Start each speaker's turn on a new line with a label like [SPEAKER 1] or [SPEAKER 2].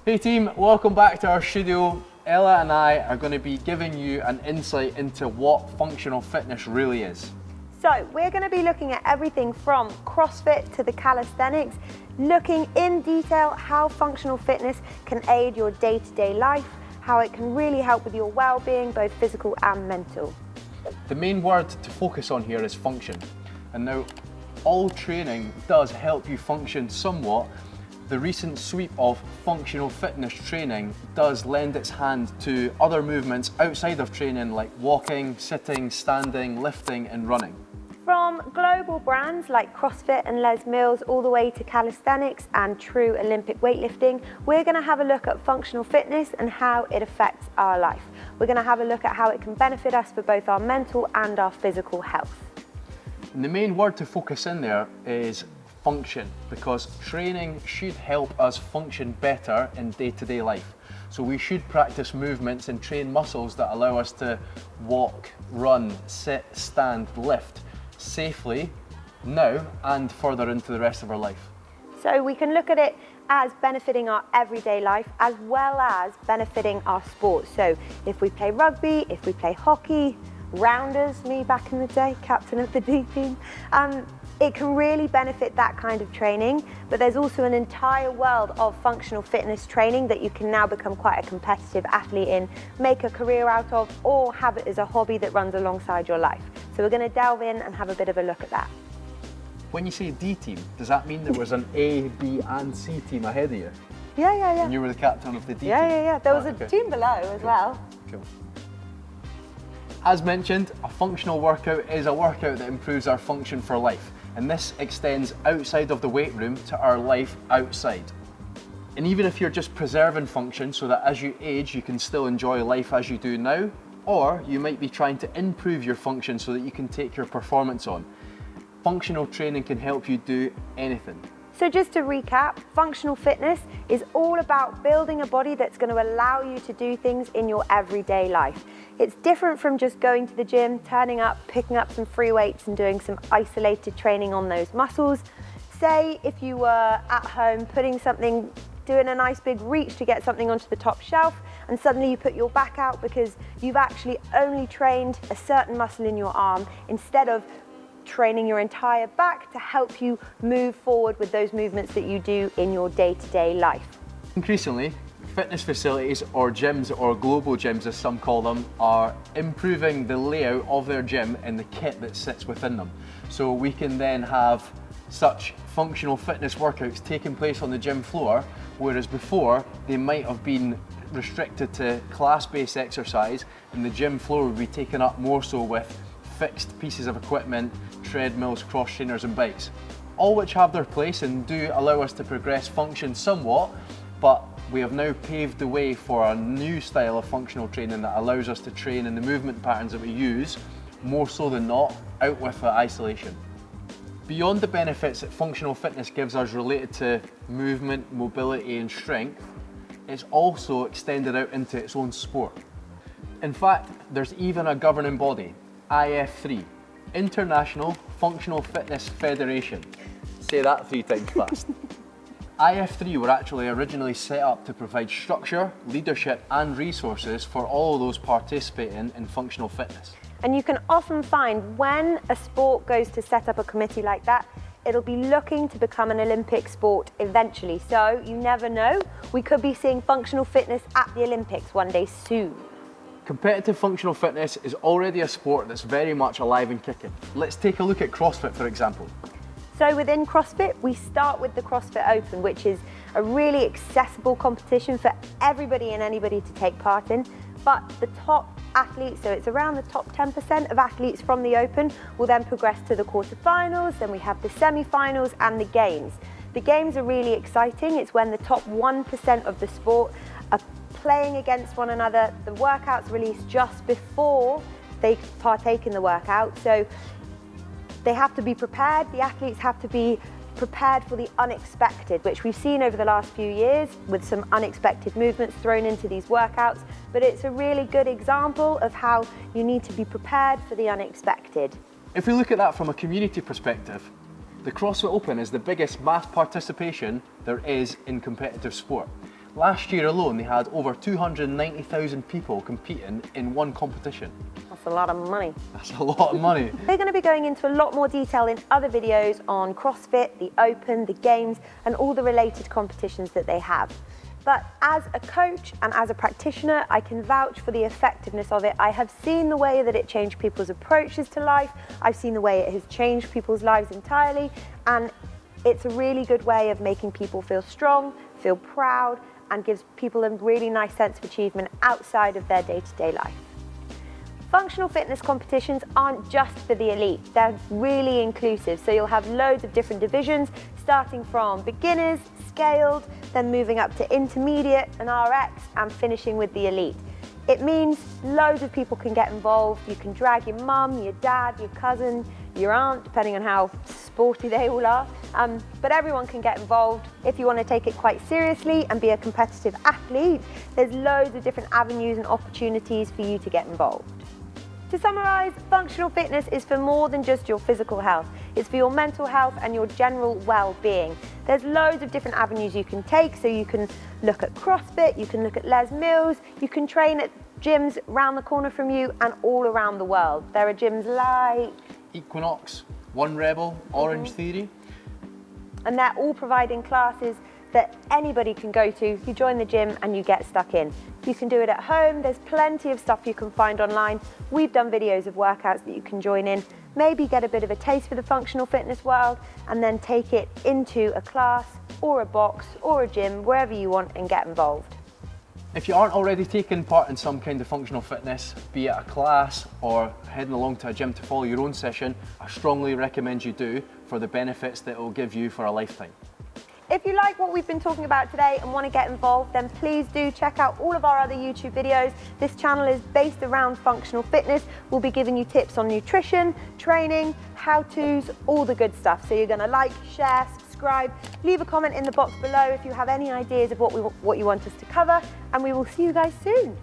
[SPEAKER 1] Hey team, welcome back to our studio. Ella and I are going to be giving you an insight into what functional fitness really is.
[SPEAKER 2] So we're going to be looking at everything from CrossFit to the calisthenics, looking in detail how functional fitness can aid your day-to-day life, how it can really help with your well-being, both physical and mental.
[SPEAKER 1] The main word to focus on here is function. And now, all training does help you function somewhat. The recent sweep of functional fitness training does lend its hand to other movements outside of training like walking, sitting, standing, lifting and running.
[SPEAKER 2] From global brands like CrossFit and Les Mills all the way to calisthenics and true Olympic weightlifting, we're going to have a look at functional fitness and how it affects our life. We're going to have a look at how it can benefit us for both our mental and our physical health.
[SPEAKER 1] And the main word to focus in there is function, because training should help us function better in day-to-day life. So we should practice movements and train muscles that allow us to walk, run, sit, stand, lift safely now and further into the rest of our life.
[SPEAKER 2] So we can look at it as benefiting our everyday life as well as benefiting our sport. So if we play rugby, if we play hockey, rounders, me back in the day, captain of the D team, it can really benefit that kind of training, but there's also an entire world of functional fitness training that you can now become quite a competitive athlete in, make a career out of, or have it as a hobby that runs alongside your life. So we're going to delve in and have a bit of a look at that.
[SPEAKER 1] When you say D team, does that mean there was an A, B and C team ahead of you?
[SPEAKER 2] Yeah.
[SPEAKER 1] And you were the captain of the D team?
[SPEAKER 2] Yeah. There was a team below as well.
[SPEAKER 1] Cool. As mentioned, a functional workout is a workout that improves our function for life. And this extends outside of the weight room to our life outside. And even if you're just preserving function so that as you age, you can still enjoy life as you do now, or you might be trying to improve your function so that you can take your performance on. Functional training can help you do anything.
[SPEAKER 2] So just to recap, functional fitness is all about building a body that's going to allow you to do things in your everyday life. It's different from just going to the gym, turning up, picking up some free weights and doing some isolated training on those muscles. Say if you were at home doing a nice big reach to get something onto the top shelf, and suddenly you put your back out because you've actually only trained a certain muscle in your arm instead of training your entire back to help you move forward with those movements that you do in your day-to-day life.
[SPEAKER 1] Increasingly, fitness facilities, or gyms, or global gyms as some call them, are improving the layout of their gym and the kit that sits within them. So we can then have such functional fitness workouts taking place on the gym floor, whereas before they might have been restricted to class-based exercise, and the gym floor would be taken up more so with fixed pieces of equipment, treadmills, cross trainers and bikes. All which have their place and do allow us to progress function somewhat, but we have now paved the way for a new style of functional training that allows us to train in the movement patterns that we use, more so than not, out with isolation. Beyond the benefits that functional fitness gives us related to movement, mobility and strength, it's also extended out into its own sport. In fact, there's even a governing body, IF3, International Functional Fitness Federation. Say that 3 times fast. IF3 were actually originally set up to provide structure, leadership and resources for all of those participating in functional fitness.
[SPEAKER 2] And you can often find when a sport goes to set up a committee like that, it'll be looking to become an Olympic sport eventually. So you never know, we could be seeing functional fitness at the Olympics one day soon.
[SPEAKER 1] Competitive functional fitness is already a sport that's very much alive and kicking. Let's take a look at CrossFit, for example.
[SPEAKER 2] So within CrossFit, we start with the CrossFit Open, which is a really accessible competition for everybody and anybody to take part in. But the top athletes, so it's around the top 10% of athletes from the Open, will then progress to the quarterfinals, then we have the semi-finals and the games. The games are really exciting. It's when the top 1% of the sport are playing against one another. The workouts released just before they partake in the workout. So they have to be prepared. The athletes have to be prepared for the unexpected, which we've seen over the last few years with some unexpected movements thrown into these workouts. But it's a really good example of how you need to be prepared for the unexpected.
[SPEAKER 1] If we look at that from a community perspective, the CrossFit Open is the biggest mass participation there is in competitive sport. Last year alone, they had over 290,000 people competing in one competition.
[SPEAKER 2] That's a lot of money.
[SPEAKER 1] That's a lot of money.
[SPEAKER 2] They're going to be going into a lot more detail in other videos on CrossFit, the Open, the Games, and all the related competitions that they have. But as a coach and as a practitioner, I can vouch for the effectiveness of it. I have seen the way that it changed people's approaches to life. I've seen the way it has changed people's lives entirely. And it's a really good way of making people feel strong, feel proud, and gives people a really nice sense of achievement outside of their day-to-day life. Functional fitness competitions aren't just for the elite, they're really inclusive. So you'll have loads of different divisions, starting from beginners, scaled, then moving up to intermediate and RX, and finishing with the elite. It means loads of people can get involved. You can drag your mum, your dad, your cousin, your aunt, depending on how sporty they all are. But everyone can get involved. If you want to take it quite seriously and be a competitive athlete, there's loads of different avenues and opportunities for you to get involved. To summarise, functional fitness is for more than just your physical health. It's for your mental health and your general well-being. There's loads of different avenues you can take, so you can look at CrossFit, you can look at Les Mills, you can train at gyms around the corner from you and all around the world. There are gyms like
[SPEAKER 1] Equinox, One Rebel, Orange Theory.
[SPEAKER 2] And they're all providing classes that anybody can go to. You join the gym and you get stuck in. You can do it at home. There's plenty of stuff you can find online. We've done videos of workouts that you can join in, maybe get a bit of a taste for the functional fitness world, and then take it into a class or a box or a gym, wherever you want, and get involved.
[SPEAKER 1] If you aren't already taking part in some kind of functional fitness, be it a class or heading along to a gym to follow your own session, I strongly recommend you do, for the benefits that it will give you for a lifetime.
[SPEAKER 2] If you like what we've been talking about today and want to get involved, then please do check out all of our other YouTube videos. This channel is based around functional fitness. We'll be giving you tips on nutrition, training, how-tos, all the good stuff. So you're going to like, share, subscribe, leave a comment in the box below if you have any ideas of what you want us to cover, and we will see you guys soon.